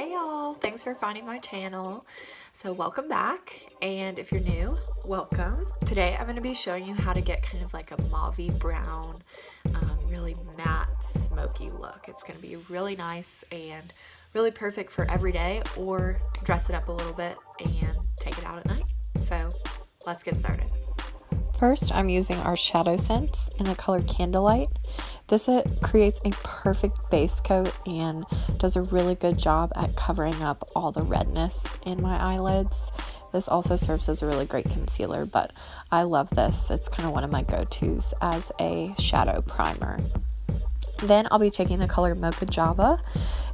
Hey y'all, thanks for finding my channel. So welcome back, and if you're new, welcome. Today I'm going to be showing you how to get kind of like a mauve brown, really matte smoky look. It's going to be really nice and really perfect for every day, or dress it up a little bit and take it out at night. So let's get started. First, I'm using our Shadow Scents in the color Candlelight. This creates a perfect base coat and does a really good job at covering up all the redness in my eyelids. This also serves as a really great concealer, but I love this. It's kind of one of my go-tos as a shadow primer. Then I'll be taking the color Mocha Java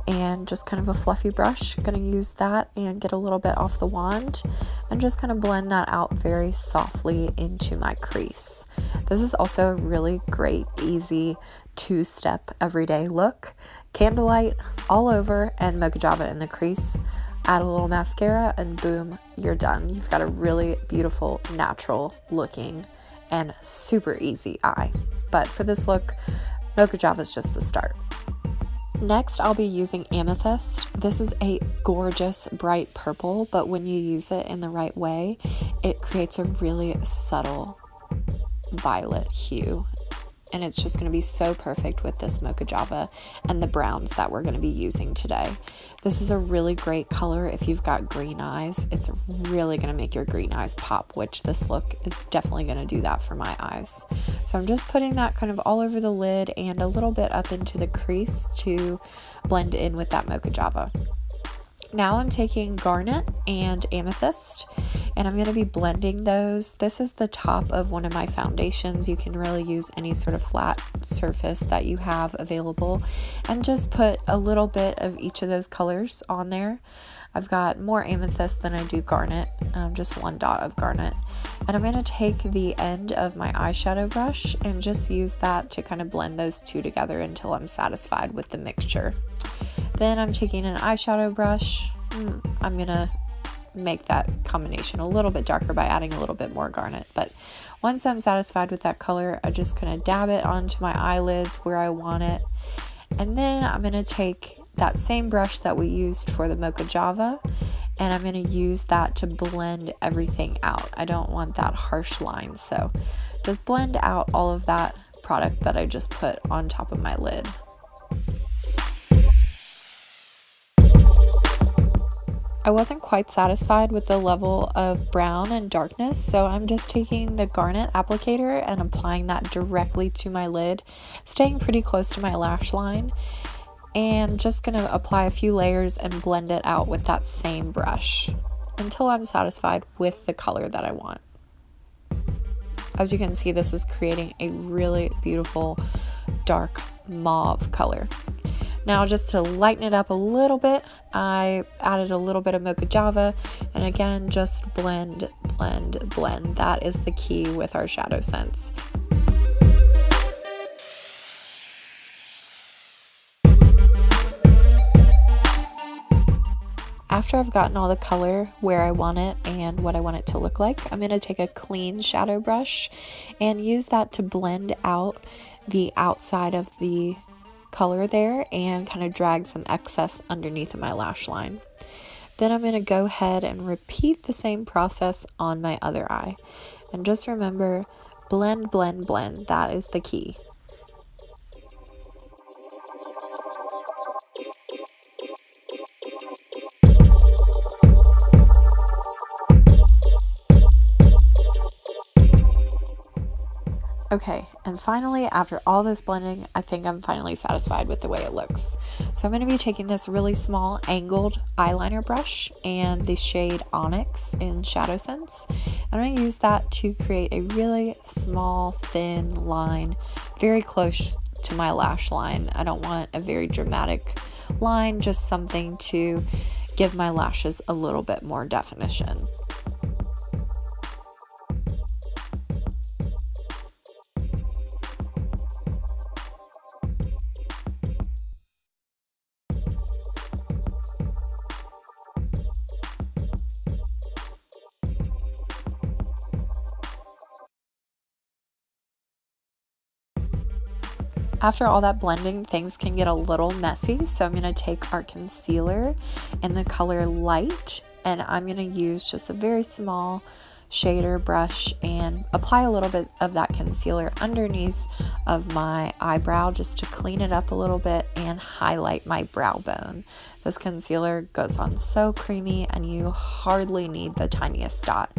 and just kind of a fluffy brush. Gonna use that and get a little bit off the wand and just kind of blend that out very softly into my crease. This is also a really great, easy two-step everyday look. Candlelight all over and Mocha Java in the crease. Add a little mascara and boom, you're done. You've got a really beautiful, natural looking and super easy eye. But for this look, Mocha Java is just the start. Next, I'll be using Amethyst. This is a gorgeous bright purple, but when you use it in the right way, it creates a really subtle violet hue. And it's just going to be so perfect with this Mocha Java and the browns that we're going to be using today. This is a really great color if you've got green eyes. It's really going to make your green eyes pop, which this look is definitely going to do that for my eyes. So I'm just putting that kind of all over the lid and a little bit up into the crease to blend in with that Mocha Java. Now I'm taking Garnet and Amethyst, and I'm going to be blending those. This is the top of one of my foundations. You can really use any sort of flat surface that you have available and just put a little bit of each of those colors on there. I've got more Amethyst than I do Garnet, just one dot of Garnet. And I'm going to take the end of my eyeshadow brush and just use that to kind of blend those two together until I'm satisfied with the mixture. Then I'm taking an eyeshadow brush. I'm going to make that combination a little bit darker by adding a little bit more Garnet. But once I'm satisfied with that color, I just kind of dab it onto my eyelids where I want it. And then I'm going to take that same brush that we used for the Mocha Java, and I'm going to use that to blend everything out. I don't want that harsh line, so just blend out all of that product that I just put on top of my lid. I wasn't quite satisfied with the level of brown and darkness, so I'm just taking the Garnet applicator and applying that directly to my lid, staying pretty close to my lash line, and just going to apply a few layers and blend it out with that same brush until I'm satisfied with the color that I want. As you can see, this is creating a really beautiful dark mauve color. Now, just to lighten it up a little bit, I added a little bit of Mocha Java, and again, just blend, blend, blend. That is the key with our shadow scents. After I've gotten all the color where I want it and what I want it to look like, I'm going to take a clean shadow brush and use that to blend out the outside of the color there and kind of drag some excess underneath of my lash line. Then I'm going to go ahead and repeat the same process on my other eye. And just remember, blend, blend, blend. That is the key. Okay, and finally, after all this blending, I think I'm finally satisfied with the way it looks. So I'm going to be taking this really small angled eyeliner brush and the shade Onyx in Shadow Scents. I'm going to use that to create a really small, thin line, very close to my lash line. I don't want a very dramatic line, just something to give my lashes a little bit more definition. After all that blending, things can get a little messy, so I'm going to take our concealer in the color Light, and I'm going to use just a very small shader brush and apply a little bit of that concealer underneath of my eyebrow just to clean it up a little bit and highlight my brow bone. This concealer goes on so creamy and you hardly need the tiniest dot.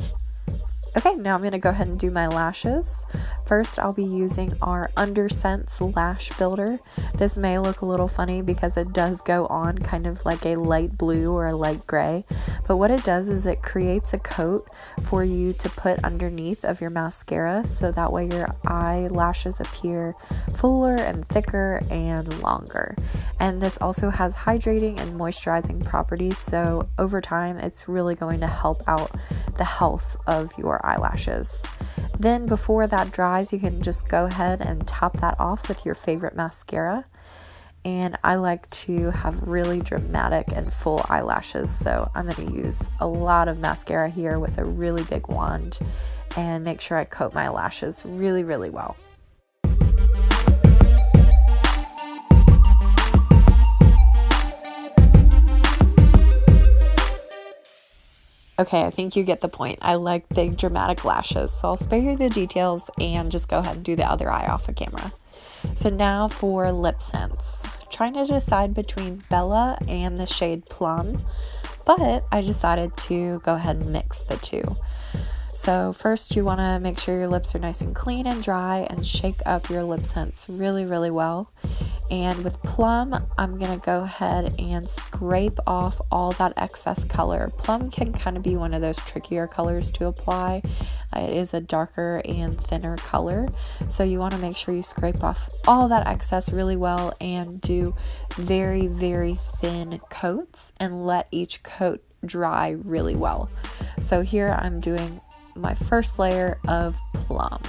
Okay, now I'm going to go ahead and do my lashes. First, I'll be using our Undersense Lash Builder. This may look a little funny because it does go on kind of like a light blue or a light gray, but what it does is it creates a coat for you to put underneath of your mascara, so that way your eyelashes appear fuller and thicker and longer. And this also has hydrating and moisturizing properties, so over time it's really going to help out the health of your eyelashes. Then before that dries, you can just go ahead and top that off with your favorite mascara. And I like to have really dramatic and full eyelashes, so I'm going to use a lot of mascara here with a really big wand and make sure I coat my lashes really, really well. Okay, I think you get the point. I like big dramatic lashes, so I'll spare you the details and just go ahead and do the other eye off of camera. So now for lip scents. Trying to decide between Bella and the shade Plum, but I decided to go ahead and mix the two. So first you want to make sure your lips are nice and clean and dry and shake up your lip scents really, really well. And with Plum, I'm going to go ahead and scrape off all that excess color. Plum can kind of be one of those trickier colors to apply. It is a darker and thinner color, so you want to make sure you scrape off all that excess really well and do very, very thin coats and let each coat dry really well. So here I'm doing my first layer of Plum.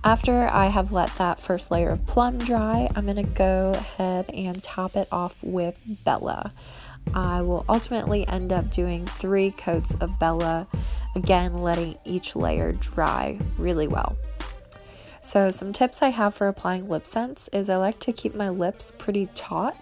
After I have let that first layer of Plum dry, I'm going to go ahead and top it off with Bella. I will ultimately end up doing 3 coats of Bella, again letting each layer dry really well. So some tips I have for applying lip scents is I like to keep my lips pretty taut.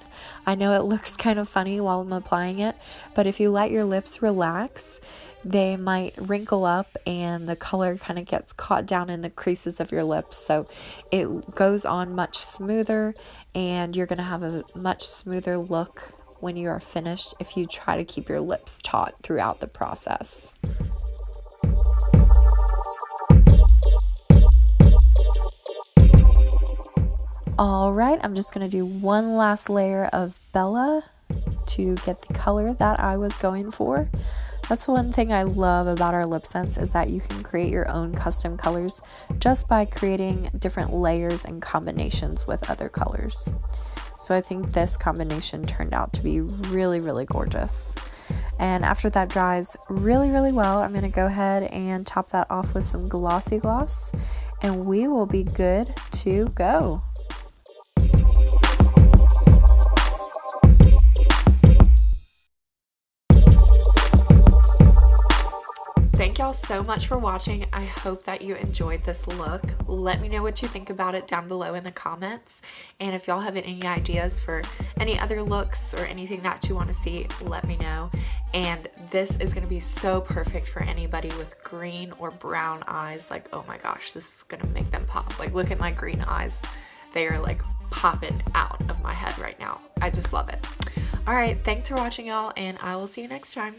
I know it looks kind of funny while I'm applying it, but if you let your lips relax, they might wrinkle up and the color kind of gets caught down in the creases of your lips, so it goes on much smoother and you're going to have a much smoother look when you are finished if you try to keep your lips taut throughout the process. Alright, I'm just going to do one last layer of Bella to get the color that I was going for. That's one thing I love about our lip scents is that you can create your own custom colors just by creating different layers and combinations with other colors. So I think this combination turned out to be really, really gorgeous. And after that dries really, really well, I'm going to go ahead and top that off with some glossy gloss and we will be good to go. Thank y'all so much for watching. I hope that you enjoyed this look. Let me know what you think about it down below in the comments. And if y'all have any ideas for any other looks or anything that you want to see, let me know. And this is going to be so perfect for anybody with green or brown eyes. Like, oh my gosh, this is going to make them pop. Like, look at my green eyes. They are like popping out of my head right now. I just love it. All right, thanks for watching y'all, and I will see you next time.